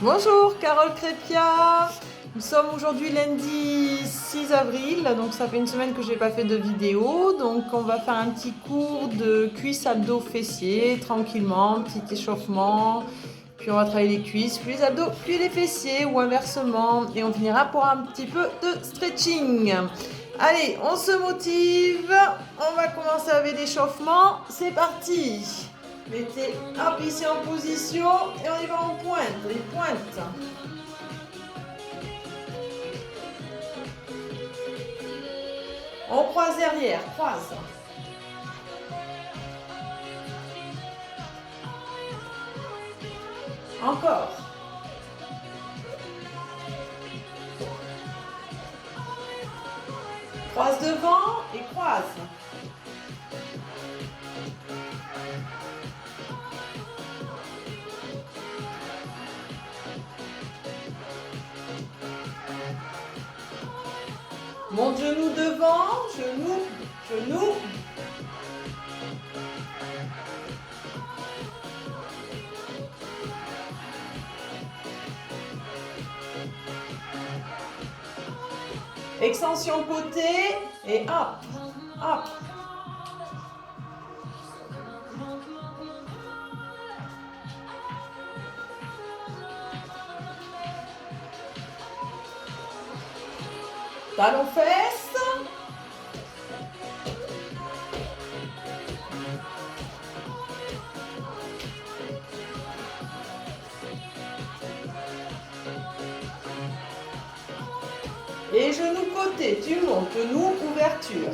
Bonjour, Carole Crépia. Nous sommes aujourd'hui lundi 6 avril, donc ça fait une semaine que je n'ai pas fait de vidéo. Donc on va faire un petit cours de cuisses, abdos, fessiers, tranquillement, petit échauffement. Puis on va travailler les cuisses, puis les abdos, puis les fessiers ou inversement. Et on finira pour un petit peu de stretching. Allez, on se motive. On va commencer avec l'échauffement. C'est parti. Mettez hop ici en position et on y va en pointe, les pointes. On croise derrière, croise. Encore. Croise devant et croise. Mon genou devant, genou, genou. Extension côté et hop, hop. Talon fesse. Et genou côté, tu montes, genou, ouverture.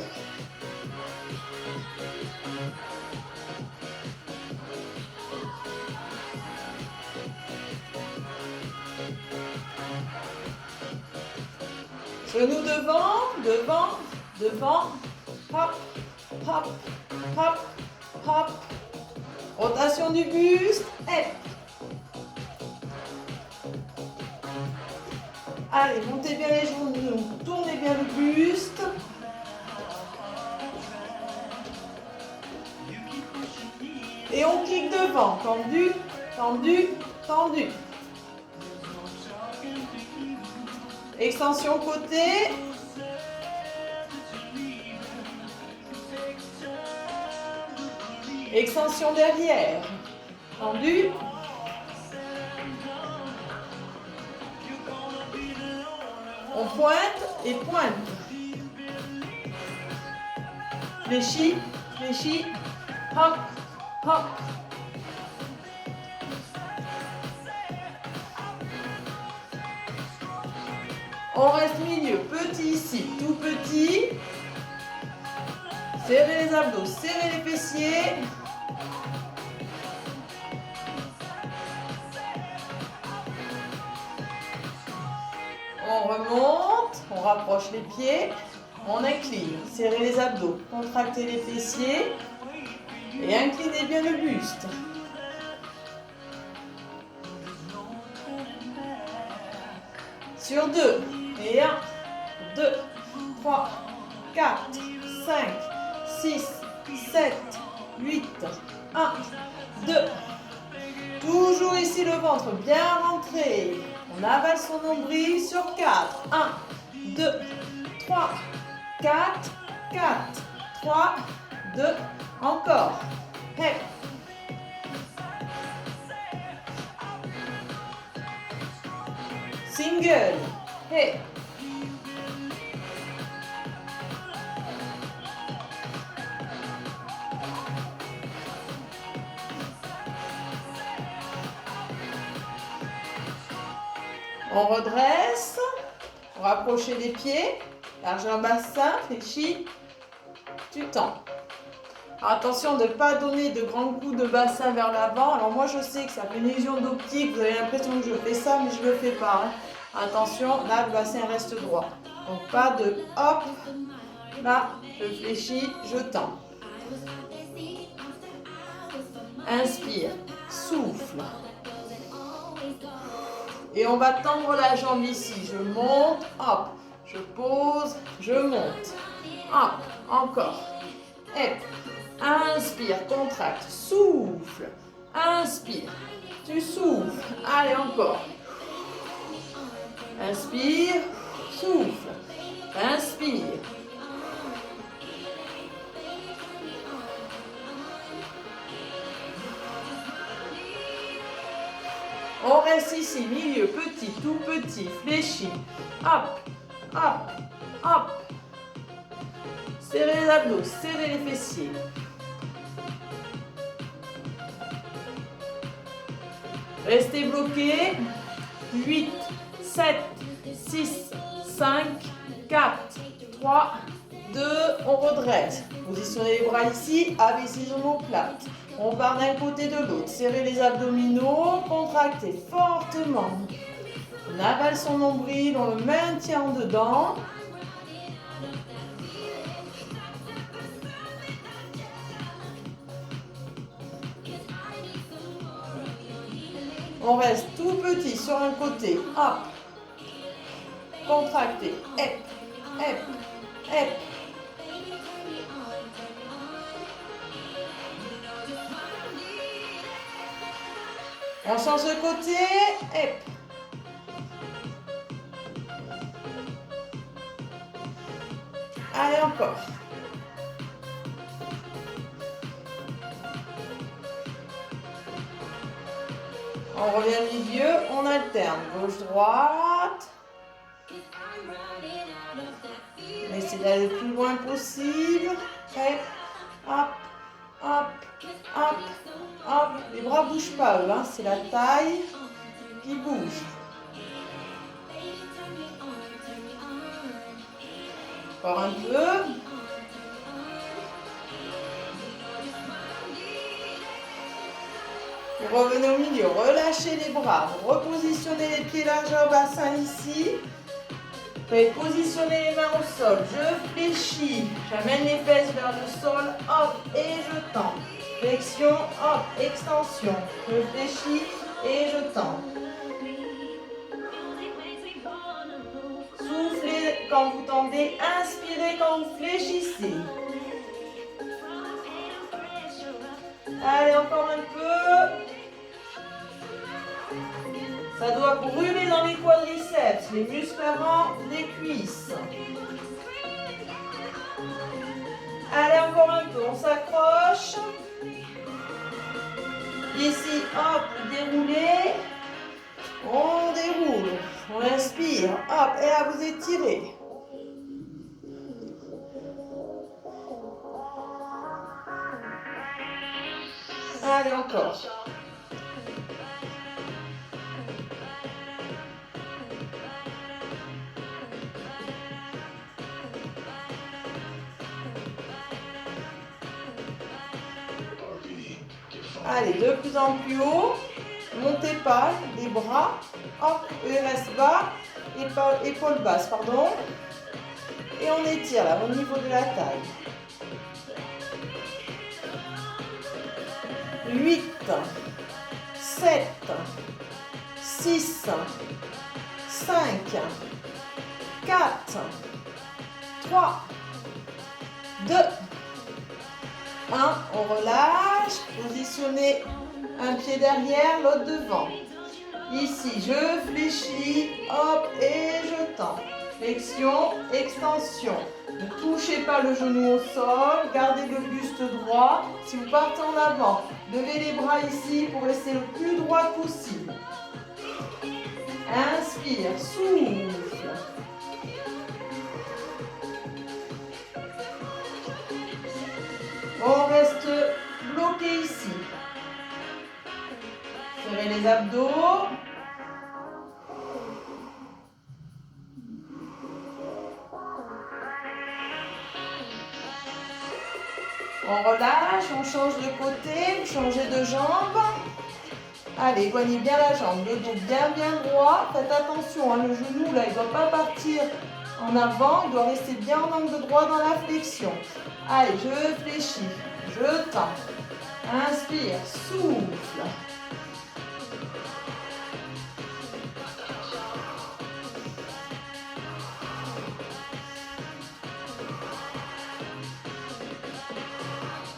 Genou devant, devant, devant, hop, hop, hop, hop. Rotation du buste, hop. Allez, montez bien les genoux, tournez bien le buste. Et on clique devant, tendu, tendu, tendu. Extension côté. Extension derrière. Tendu. On pointe et pointe. Fléchis, fléchis. Hop, hop. On reste milieu, petit ici, tout petit. Serrez les abdos, serrez les fessiers. On remonte, on rapproche les pieds, on incline. Serrez les abdos, contractez les fessiers et inclinez bien le buste. Sur 2. Et 1, 2, 3, 4, 5, 6, 7, 8, 1, 2. Toujours ici le ventre bien rentré. On avale son nombril sur 4. 1, 2, 3, 4, 4, 3, 2. Encore. Hey. Single. Hey. On redresse. Rapprochez les pieds. Largeur bassin, fléchis. Tu tends. Attention de ne pas donner de grands coups de bassin vers l'avant. Alors moi je sais que ça fait une illusion d'optique, vous avez l'impression que je fais ça, mais je ne le fais pas. Attention, là le bassin reste droit. Donc pas de hop, là je fléchis, je tends. Inspire, souffle. Et on va tendre la jambe ici. Je monte, hop, je pose, je monte. Hop, encore. Et inspire, contracte, souffle. Inspire, tu souffles. Allez, encore. Inspire, souffle. Inspire. On reste ici, milieu, petit, tout petit, fléchi. Hop, hop, hop. Serrez les abdos, serrez les fessiers. Restez bloqués. 8, 7, 6, 5, 4, 3, 2, on redresse. Positionnez les bras ici, abaissez les omoplates. On part d'un côté de l'autre. Serrez les abdominaux, contractez fortement. On avale son nombril, on le maintient en dedans. On reste tout petit sur un côté. Hop. Contractez. Hep, hep, hep. On change de côté. Hep. Allez, encore. On revient au milieu, on alterne. Gauche-droite. Essayez d'aller le plus loin possible. Hop, hop, hop, hop, hop. Les bras ne bougent pas, eux, hein. C'est la taille qui bouge. Encore un peu. Vous revenez au milieu, relâchez les bras, repositionnez les pieds largeur bassin ici. Positionnez les mains au sol, je fléchis, j'amène les fesses vers le sol, hop, et je tends. Flexion, hop, extension, je fléchis et je tends. Soufflez quand vous tendez, inspirez quand vous fléchissez. Allez, encore un peu. Ça doit brûler dans les quadriceps, les muscles avant des cuisses. Allez, encore un peu, on s'accroche. Ici, hop, déroulez. On déroule. On inspire, hop, et là vous étirez. Allez, encore. Allez, de plus en plus haut. Montez pas les bras. Hop, reste bas. Épaule basse, pardon. Et on étire là, au niveau de la taille. 8, 7, 6, 5, 4, 3, 2, 1. On relâche. Positionnez un pied derrière, l'autre devant. Ici, je fléchis, hop, et je tends. Flexion, extension. Ne touchez pas le genou au sol, gardez le buste droit. Si vous partez en avant, levez les bras ici pour rester le plus droit possible. Inspire, souffle. On reste bloqué ici. Serrez les abdos. On relâche, on change de côté, vous changez de jambe. Allez, éloignez bien la jambe, le dos bien droit. Faites attention, hein, le genou là, il ne doit pas partir en avant, il doit rester bien en angle droit dans la flexion. Allez, je fléchis, je tends. Inspire, souffle.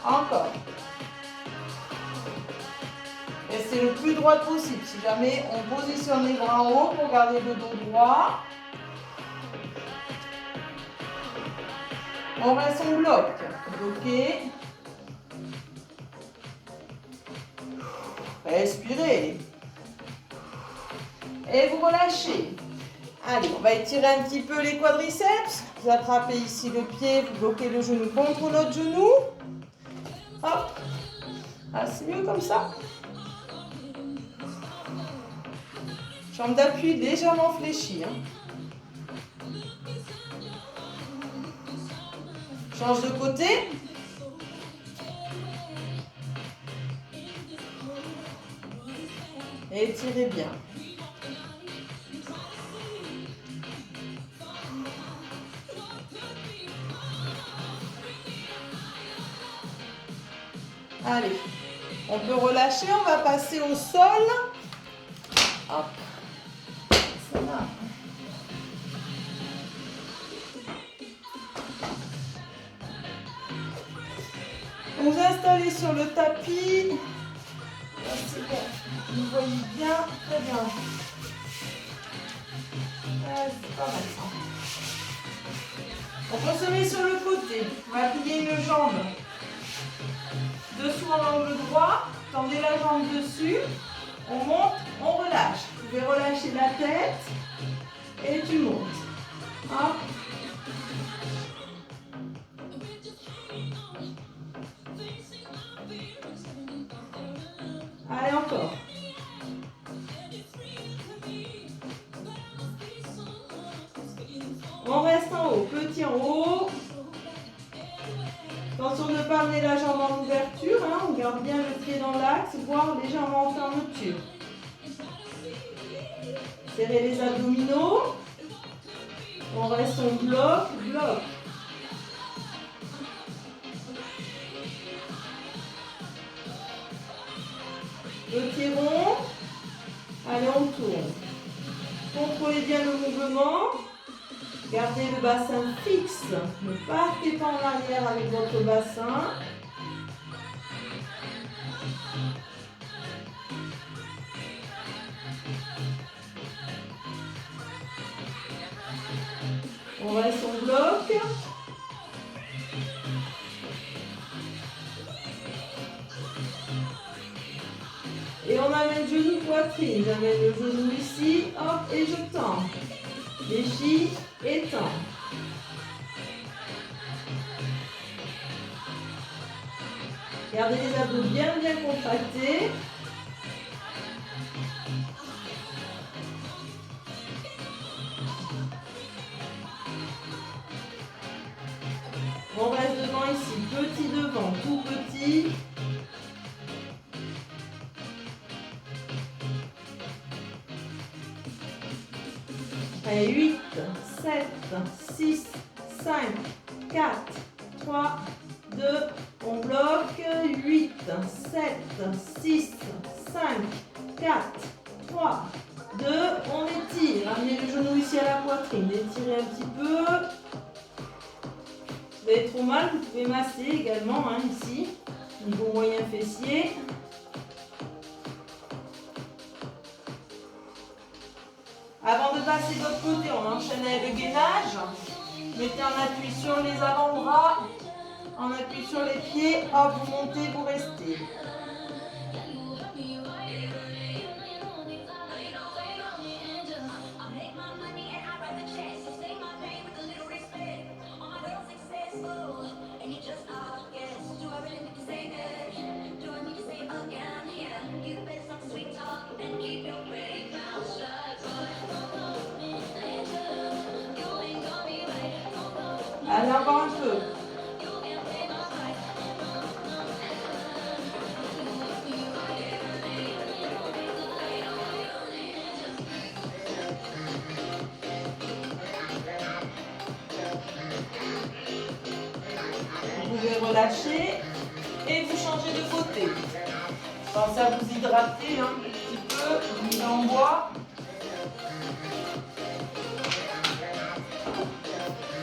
Encore. Restez rester le plus droite possible. Si jamais on positionne les bras en haut pour garder le dos droit. On reste en bloc. Bloqué. Respirez. Et vous relâchez. Allez, on va étirer un petit peu les quadriceps. Vous attrapez ici le pied, vous bloquez le genou contre l'autre genou. Hop. Ah, c'est mieux comme ça. Jambe d'appui légèrement fléchie. Change de côté. Et étirez bien. Allez, on peut relâcher, on va passer au sol. Hop. Ça va. Vous vous installez sur le tapis. C'est bon, vous voyez bien, très bien. C'est pas mal ça. Donc on se met sur le côté. On va plier une jambe dessous en angle droit. Tendez la jambe dessus. On monte, on relâche. Vous pouvez relâcher la tête et tu montes. Hop. Allez, encore. On reste en haut, petit en haut. Attention de ne pas amener la jambe en ouverture, on garde bien le pied dans l'axe, voire légèrement en fermeture. Serrez les abdominaux. On reste en bloc, bloc. Le pied rond. Allez, on tourne. Contrôlez bien le mouvement. Gardez le bassin fixe. Ne partez pas en arrière avec votre bassin. On reste en bloc. Et on amène genou poitrine. J'amène le genou ici, hop, et je tends. Léchis et tends. Gardez les abdos bien contractés. On reste devant ici, petit devant, tout petit. Allez, 8, 7, 6, 5, 4, 3, 2, on bloque. 8, 7, 6, 5, 4, 3, 2, on étire. Amenez le genou ici à la poitrine, étirez un petit peu. Vous avez trop mal, vous pouvez masser également ici, niveau moyen fessier. Avant de passer de l'autre côté, on enchaîne avec le gainage. Mettez en appui sur les avant-bras, en appui sur les pieds. Hop, vous montez, vous restez. Allez, encore un peu. Vous pouvez relâcher et vous changez de côté. Pensez à vous hydrater un petit peu, mise en bois.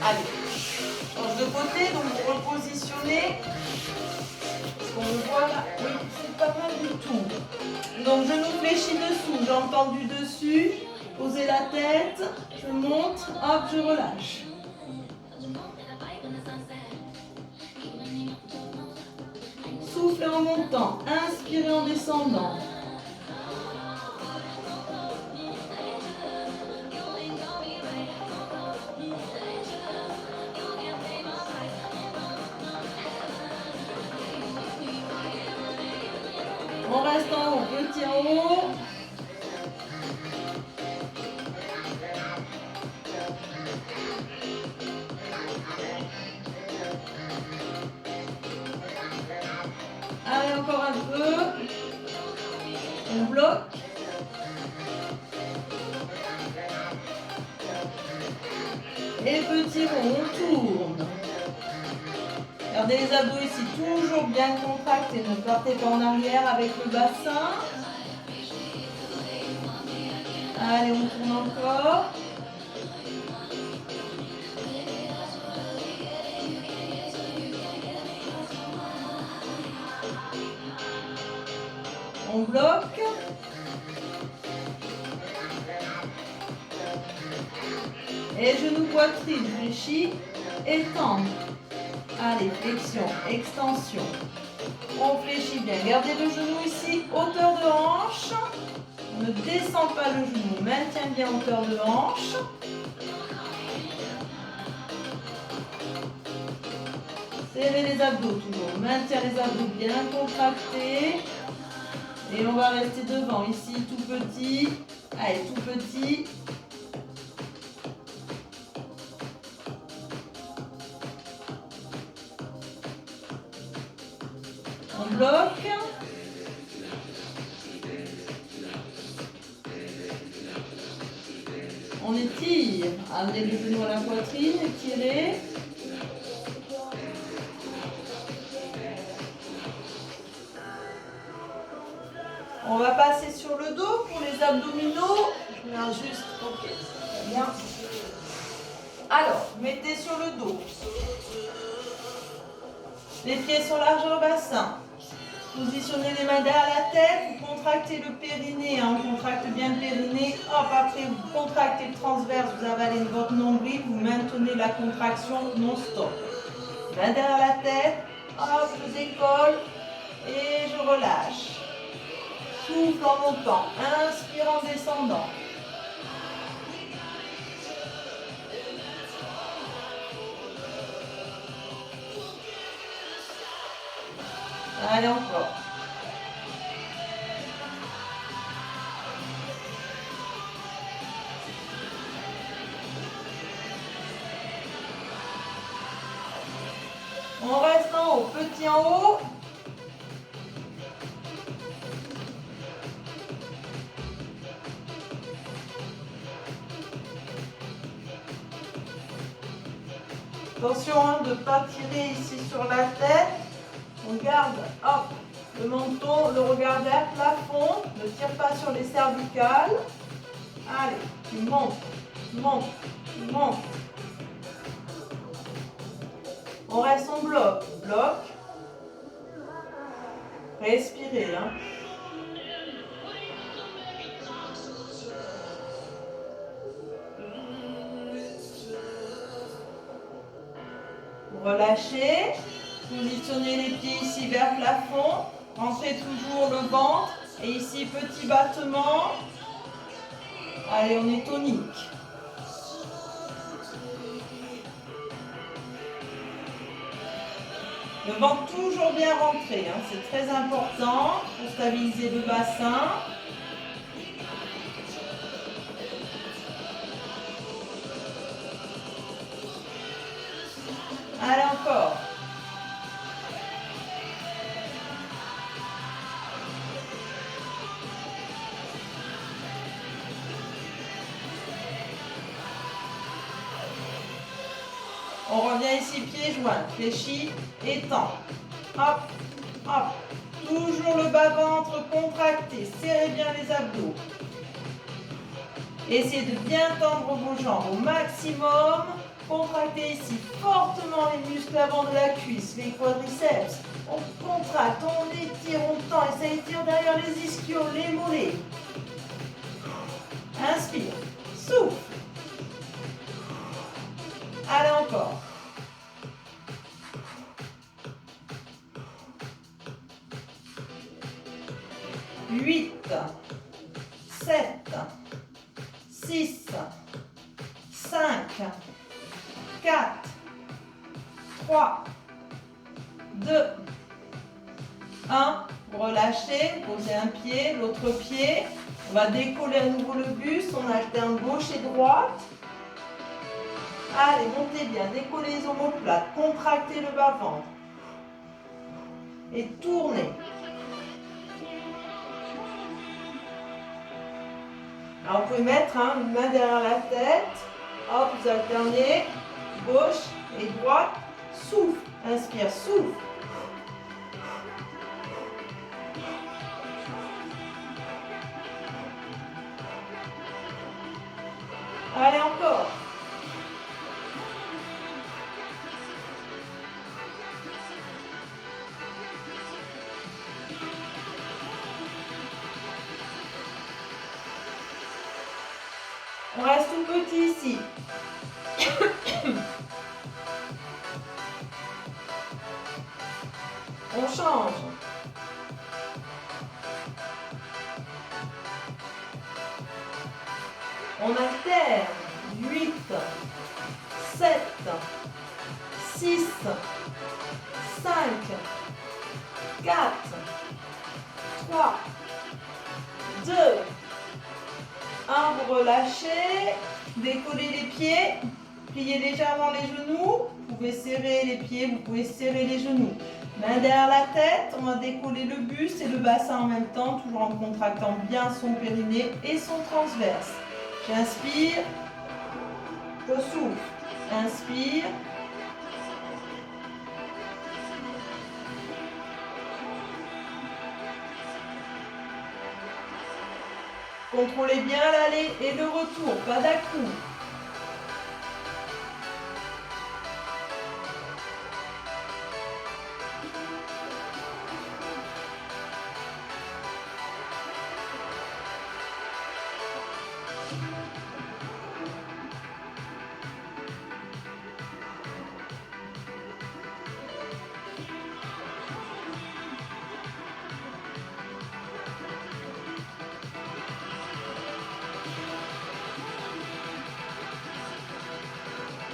Allez. Change de côté, donc vous repositionnez. Ce qu'on voit là, oui, c'est pas mal du tout. Donc genou fléchi dessous, jambes tendues dessus. Posez la tête, je monte, hop, je relâche. Soufflez en montant, inspirez en descendant. On reste en haut, petit en haut. Allez, encore un peu. On bloque. Et petit rond, on tourne. Gardez les abdos ici, toujours bien contractés. Ne partez pas en arrière avec le bassin. Allez, on tourne encore. On bloque. Et genou poitrine, fléchis, étendre. Allez, flexion, extension. On fléchit bien. Gardez le genou ici, hauteur de hanche. On ne descend pas le genou, on maintient bien hauteur de hanche. Serrez les abdos toujours. Maintient les abdos bien contractés. Et on va rester devant ici, tout petit. Allez, tout petit. On bloque. On étire. Amenez le genou à la poitrine, étirez. On va passer sur le dos pour les abdominaux. Je mets un juste, ok, très bien. Alors, mettez sur le dos. Les pieds sont largeur bassin. Positionnez les mains derrière la tête, vous contractez le périnée, on contracte bien le périnée. Hop, après vous contractez le transverse, vous avalez votre nombril, vous maintenez la contraction non-stop. Main derrière la tête, hop, je décolle et je relâche. Souffle en montant, inspire en descendant. Allez, encore. On reste en haut, petit en haut. Attention de ne pas tirer ici sur la tête. On garde, hop, le menton, le regard vers le plafond. Ne tire pas sur les cervicales. Allez, tu montes, tu montes, tu montes. On reste en bloc. Bloc. Respirez. Hein. Relâchez. Positionnez les pieds ici vers le plafond. Rentrez toujours le ventre. Et ici, petit battement. Allez, on est tonique. Le ventre toujours bien rentré. Hein. C'est très important pour stabiliser le bassin. Allez, encore. On revient ici, pieds joints, fléchis, étend. Hop, hop. Toujours le bas-ventre contracté. Serrez bien les abdos. Essayez de bien tendre vos jambes au maximum. Contractez ici fortement les muscles avant de la cuisse, les quadriceps. On contracte, on étire, on tend et ça étire derrière les ischios, les mollets. Inspire, souffle. Allez encore. 8, 7, 6, 5, 4, 3, 2, 1. Relâchez, posez un pied, l'autre pied. On va décoller à nouveau le buste, on alterne gauche et droite. Allez, montez bien, décollez les omoplates, contractez le bas-ventre. Et tournez. Alors, vous pouvez mettre une main derrière la tête. Hop, vous alternez. Gauche et droite. Souffle. Inspire, souffle. Allez, encore. On reste tout petit ici. On change. On alterne. 8, 7, 6, 5, 4, 3, 2, 1. Vous relâchez. Décollez les pieds. Pliez légèrement les genoux. Vous pouvez serrer les pieds, vous pouvez serrer les genoux. Main derrière la tête, on va décoller le buste et le bassin en même temps, toujours en contractant bien son périnée et son transverse. J'inspire, je souffle. Inspire. Contrôlez bien l'aller et le retour, pas d'à-coups.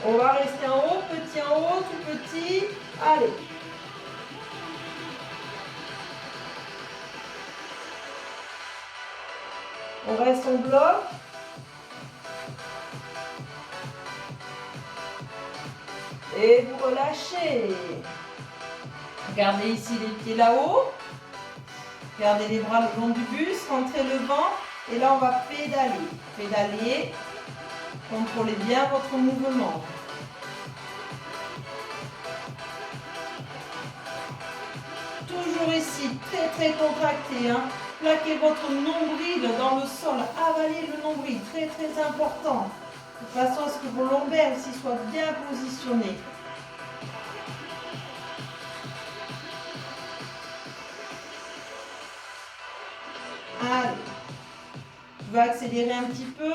On va rester en haut, tout petit. Allez. On reste en bloc. Et vous relâchez. Gardez ici les pieds là-haut. Gardez les bras le long du buste, rentrez le ventre. Et là, on va pédaler. Pédaler. Contrôlez bien votre mouvement. Toujours ici, très contracté. Plaquez votre nombril dans le sol. Avalez le nombril, très important. De façon à ce que vos lombaires ici soient bien positionnés. Allez. Je vais accélérer un petit peu.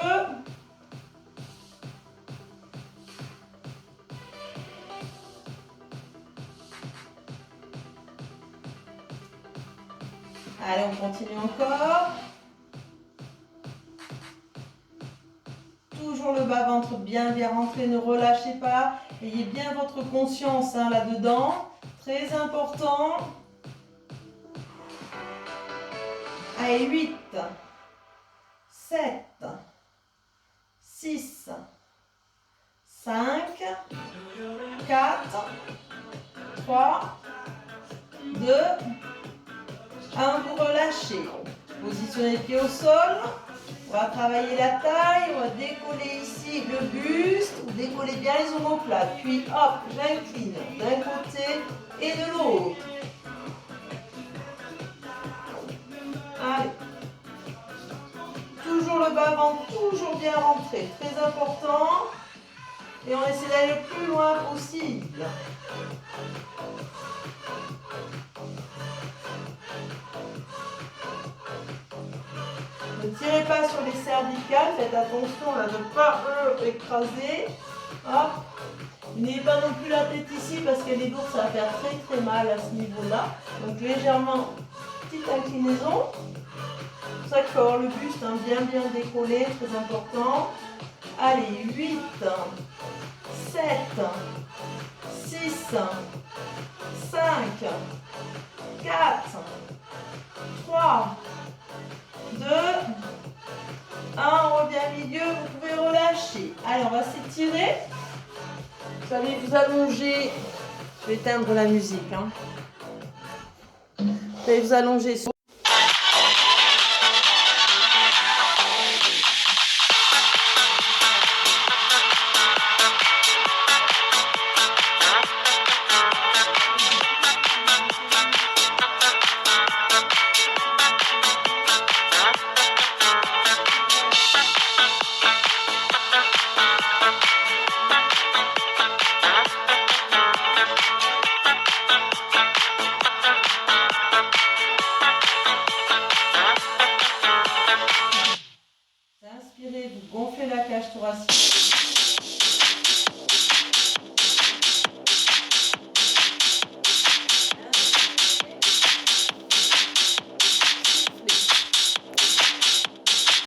Allez, on continue encore. Toujours le bas-ventre bien rentré, ne relâchez pas. Ayez bien votre conscience là-dedans. Très important. Allez, 8, 7, 6, 5, 4, 3, 2, 1, vous relâchez. Positionnez les pieds au sol. On va travailler la taille. On va décoller ici le buste. Vous décollez bien les omoplates. Puis hop, j'incline d'un côté et de l'autre. Allez. Toujours le bas-ventre, toujours bien rentré. Très important. Et on essaie d'aller le plus loin possible. tirez pas sur les cervicales, faites attention là, de ne pas écraser. Hop. N'ayez pas non plus la tête ici parce qu'elle est lourde, ça va faire très très mal à ce niveau-là. Donc légèrement, petite inclinaison. C'est pour ça qu'il faut avoir le buste bien décollé, très important. Allez, 8, 7, 6, 5, 4, 3, 2, 1, on revient au milieu, vous pouvez relâcher. Allez, on va s'étirer. Vous allez vous allonger. Je vais éteindre la musique. Vous allez vous allonger sur. Inspirez, vous gonflez la cage thoracique.